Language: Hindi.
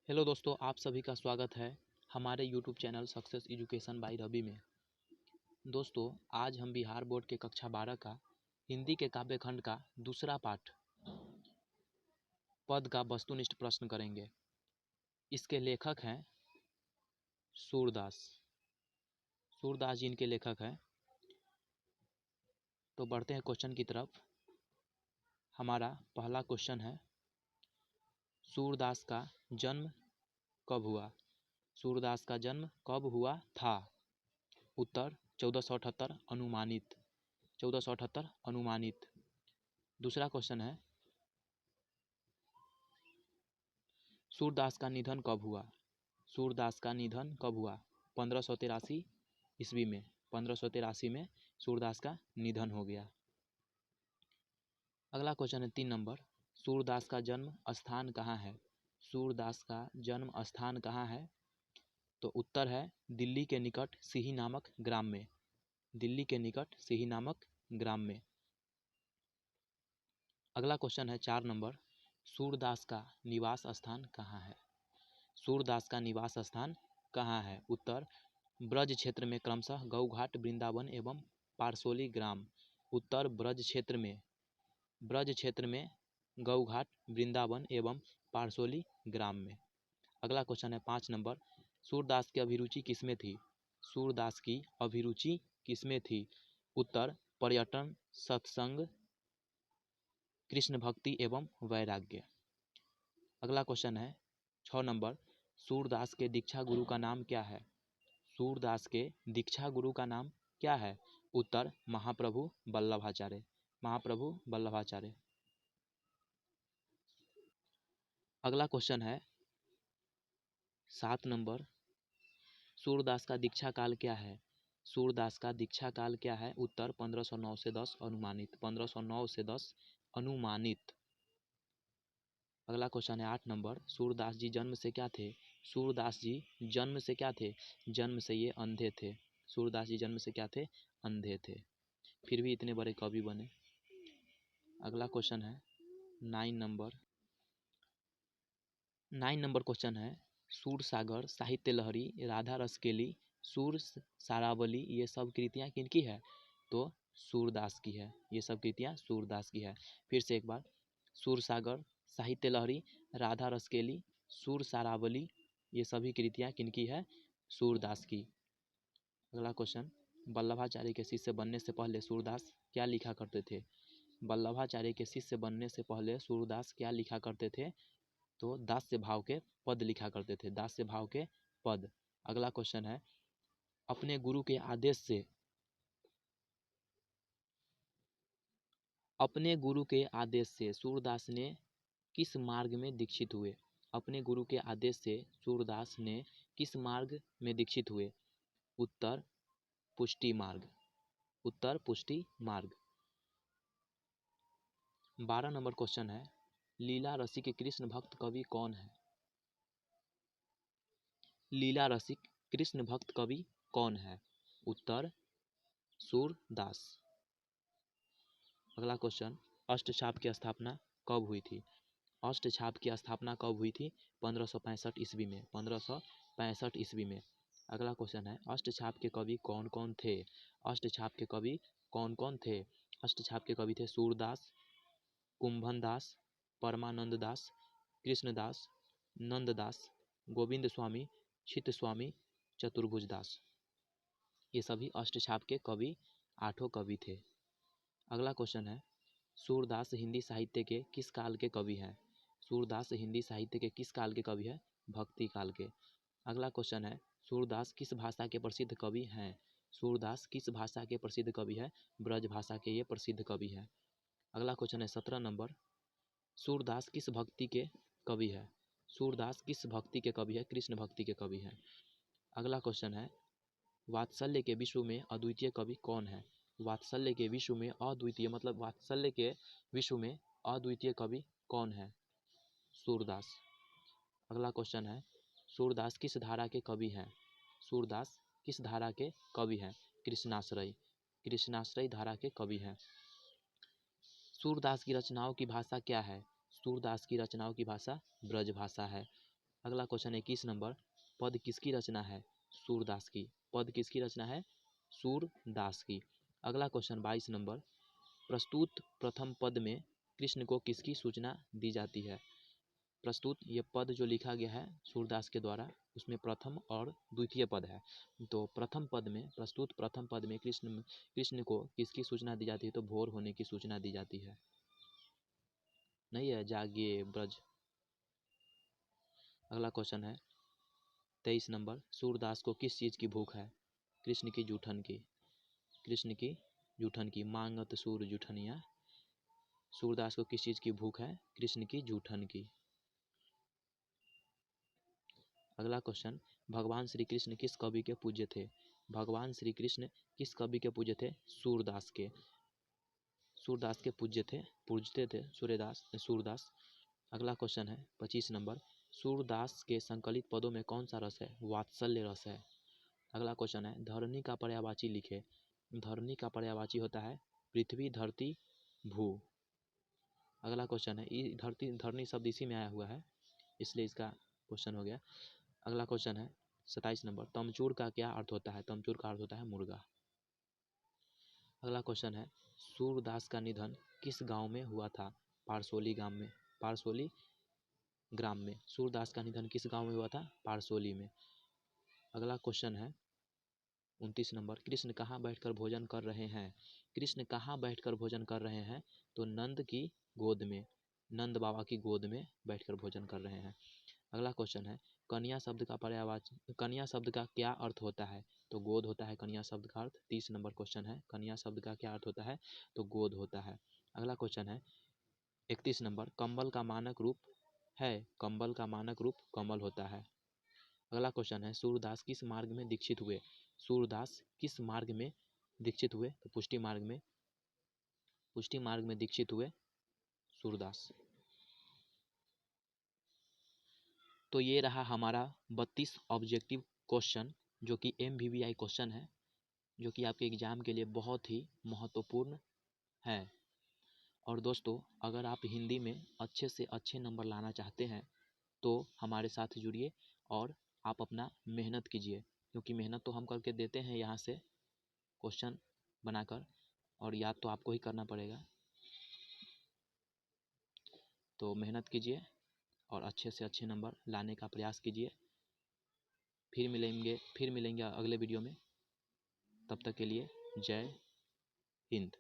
हेलो दोस्तों, आप सभी का स्वागत है हमारे YouTube channel success education by Ravi में। दोस्तों, आज हम बिहार बोर्ड के कक्षा 12 का हिंदी के काव्य खंड का दूसरा पाठ पद का वस्तुनिष्ठ प्रश्न करेंगे। इसके लेखक हैं सूरदास। सूरदास जी इनके लेखक हैं। तो बढ़ते हैं क्वेश्चन की तरफ। हमारा पहला क्वेश्चन है, सूरदास का जन्म कब हुआ? सूरदास का जन्म कब हुआ था? उत्तर 1478 अनुमानित। 1478 अनुमानित। दूसरा क्वेश्चन है, सूरदास का निधन कब हुआ? सूरदास का निधन कब हुआ? 1583 ईस्वी में। 1583 में सूरदास का निधन हो गया। अगला क्वेश्चन है 3 नंबर, सूरदास का जन्म स्थान कहाँ है? सूरदास का जन्म स्थान कहाँ है? तो उत्तर है दिल्ली के निकट सिही नामक ग्राम में। दिल्ली के निकट सिही नामक ग्राम में। अगला क्वेश्चन है 4 नंबर, सूरदास का निवास स्थान कहाँ है? सूरदास का निवास स्थान कहाँ है? उत्तर ब्रज क्षेत्र में, क्रमशः गौघाट, वृंदावन एवं पारसोली ग्राम। उत्तर ब्रज क्षेत्र में गौघाट, वृंदावन एवं पारसोली ग्राम में। अगला क्वेश्चन है 5 नंबर, सूरदास की अभिरुचि किसमें थी? सूरदास की अभिरुचि किसमें थी? उत्तर पर्यटन, सत्संग, कृष्ण भक्ति एवं वैराग्य। अगला क्वेश्चन है 6 नंबर, सूरदास के दीक्षा गुरु का नाम क्या है? सूरदास के दीक्षा गुरु का नाम क्या है? उत्तर महाप्रभु वल्लभाचार्य। महाप्रभु वल्लभाचार्य। अगला क्वेश्चन है 7 नंबर, सूरदास का दीक्षा काल क्या है? सूरदास का दीक्षा काल क्या है? उत्तर 1509 से 10 अनुमानित। 1509 से 10 अनुमानित। अगला क्वेश्चन है 8 नंबर, सूरदास जी जन्म से क्या थे? सूरदास जी जन्म से क्या थे? जन्म से ये अंधे थे। सूरदास जी जन्म से क्या थे? अंधे थे। फिर भी इतने बड़े कवि बने। अगला क्वेश्चन है 9 नंबर। 9 नंबर क्वेश्चन है, सूरसागर, साहित्य लहरी, राधा रसकेली, सूर सारावली, ये सब कृतियाँ किनकी है? तो सूरदास की है। ये सब कृतियाँ सूरदास की है। फिर से एक बार, सूरसागर, साहित्य लहरी, राधा रसकेली, सूर सारावली, ये सभी कृतियाँ किनकी है? सूरदास की। अगला क्वेश्चन, वल्लभाचार्य के शिष्य बनने से पहले सूरदास क्या लिखा करते थे? वल्लभाचार्य के शिष्य बनने से पहले सूरदास क्या लिखा करते थे? तो दास्य भाव के पद लिखा करते थे। दास्य भाव के पद। अगला क्वेश्चन है, अपने गुरु के आदेश से सूरदास ने किस मार्ग में दीक्षित हुए? अपने गुरु के आदेश से सूरदास ने किस मार्ग में दीक्षित हुए? उत्तर पुष्टि मार्ग। उत्तर पुष्टि मार्ग। 12 नंबर क्वेश्चन है, लीला रसिक कृष्ण भक्त कवि कौन है? लीला रसिक कृष्ण भक्त कवि कौन है? उत्तर सूरदास। अगला क्वेश्चन, अष्टछाप की स्थापना कब हुई थी? अष्टछाप की स्थापना कब हुई थी? 1565 ईस्वी में। 1565 ईस्वी में। अगला क्वेश्चन है, अष्टछाप के कवि कौन कौन थे? अष्टछाप के कवि कौन कौन थे? अष्टछाप के कवि थे सूरदास, कुंभन दास, परमानंद दास, कृष्णदास, नंददास, गोविंद स्वामी, चित्त स्वामी, चतुर्भुज दास। ये सभी अष्टछाप के कवि 8 कवि थे। अगला क्वेश्चन है, सूरदास हिंदी साहित्य के किस काल के कवि हैं? सूरदास हिंदी साहित्य के किस काल के कवि हैं? भक्ति काल के। अगला क्वेश्चन है, सूरदास किस भाषा के प्रसिद्ध कवि हैं? सूरदास किस भाषा के प्रसिद्ध कवि है? ब्रज भाषा के ये प्रसिद्ध कवि हैं। अगला क्वेश्चन है 17 नंबर, सूरदास किस भक्ति के कवि है? सूरदास किस भक्ति के कवि है? कृष्ण भक्ति के कवि हैं। अगला क्वेश्चन है, वात्सल्य के विश्व में अद्वितीय कवि कौन है? वात्सल्य के विश्व में अद्वितीय, मतलब वात्सल्य के विश्व में अद्वितीय कवि कौन है? सूरदास। अगला क्वेश्चन है, सूरदास किस धारा के कवि हैं? सूरदास किस धारा के कवि हैं? कृष्णाश्रय। कृष्णाश्रय धारा के कवि हैं। सूरदास की रचनाओं की भाषा क्या है? सूरदास की रचनाओं की भाषा ब्रज भाषा है। अगला क्वेश्चन 21 नंबर, पद किसकी रचना है? सूरदास की। पद किसकी रचना है? सूरदास की। अगला क्वेश्चन 22 नंबर, प्रस्तुत प्रथम पद में कृष्ण को किसकी सूचना दी जाती है? प्रस्तुत ये पद जो लिखा गया है सूरदास के द्वारा, उसमें प्रथम और द्वितीय पद है। तो प्रथम पद में, प्रस्तुत प्रथम पद में कृष्ण को किसकी सूचना दी जाती है? तो भोर होने की सूचना दी जाती है। नहीं है, जागिए ब्रज। अगला क्वेश्चन है 23 नंबर, सूरदास को किस चीज़ की भूख है? कृष्ण की जूठन की। कृष्ण की जूठन की। मांगत सूर जूठनिया। सूरदास को किस चीज़ की भूख है? कृष्ण की जूठन की। अगला क्वेश्चन, भगवान श्री कृष्ण किस कवि के पूज्य थे? भगवान श्री कृष्ण किस कवि के पूज्य थे? सूरदास के। सूरदास के पूजते थे सूरदास। अगला क्वेश्चन है 25 नंबर, सूरदास के संकलित पदों में कौन सा रस है? वात्सल्य रस है। अगला क्वेश्चन है, धरणी का पर्यायवाची लिखे। धरणी का पर्यायवाची होता है पृथ्वी, धरती, भू। अगला क्वेश्चन है, धरणी शब्द इसी में आया हुआ है, इसलिए इसका क्वेश्चन हो गया। अगला क्वेश्चन है 27 नंबर, तमचूर का क्या अर्थ होता है? तमचूर का अर्थ होता है मुर्गा। अगला क्वेश्चन है, सूरदास का निधन किस गांव में हुआ था? पारसोली गांव में। पारसोली ग्राम में। सूरदास का निधन किस गांव में हुआ था? पारसोली में। अगला क्वेश्चन है 29 नंबर, कृष्ण कहाँ बैठकर भोजन कर रहे हैं? कृष्ण कहाँ बैठकर भोजन कर रहे हैं? तो नंद की गोद में, नंद बाबा की गोद में बैठकर भोजन कर रहे हैं। अगला क्वेश्चन है, कन्या शब्द का पर्यायवाची, कन्या शब्द का क्या अर्थ होता है? तो गोद होता है कन्या शब्द का अर्थ। 30 नंबर क्वेश्चन है, कन्या शब्द का क्या अर्थ होता है? तो गोद होता है। अगला क्वेश्चन है 31 नंबर, कंबल का मानक रूप है? कंबल का मानक रूप कमल होता है। अगला क्वेश्चन है, सूरदास किस मार्ग में दीक्षित हुए? सूरदास किस मार्ग में दीक्षित हुए? तो पुष्टि मार्ग में, पुष्टि मार्ग में दीक्षित हुए सूरदास। तो ये रहा हमारा 32 ऑब्जेक्टिव क्वेश्चन, जो कि MVVI क्वेश्चन है, जो कि आपके एग्जाम के लिए बहुत ही महत्वपूर्ण है। और दोस्तों, अगर आप हिंदी में अच्छे से अच्छे नंबर लाना चाहते हैं तो हमारे साथ जुड़िए और आप अपना मेहनत कीजिए, क्योंकि मेहनत तो हम करके देते हैं यहाँ से क्वेश्चन बनाकर, और याद तो आपको ही करना पड़ेगा। तो मेहनत कीजिए और अच्छे से अच्छे नंबर लाने का प्रयास कीजिए। फिर मिलेंगे अगले वीडियो में। तब तक के लिए जय हिंद।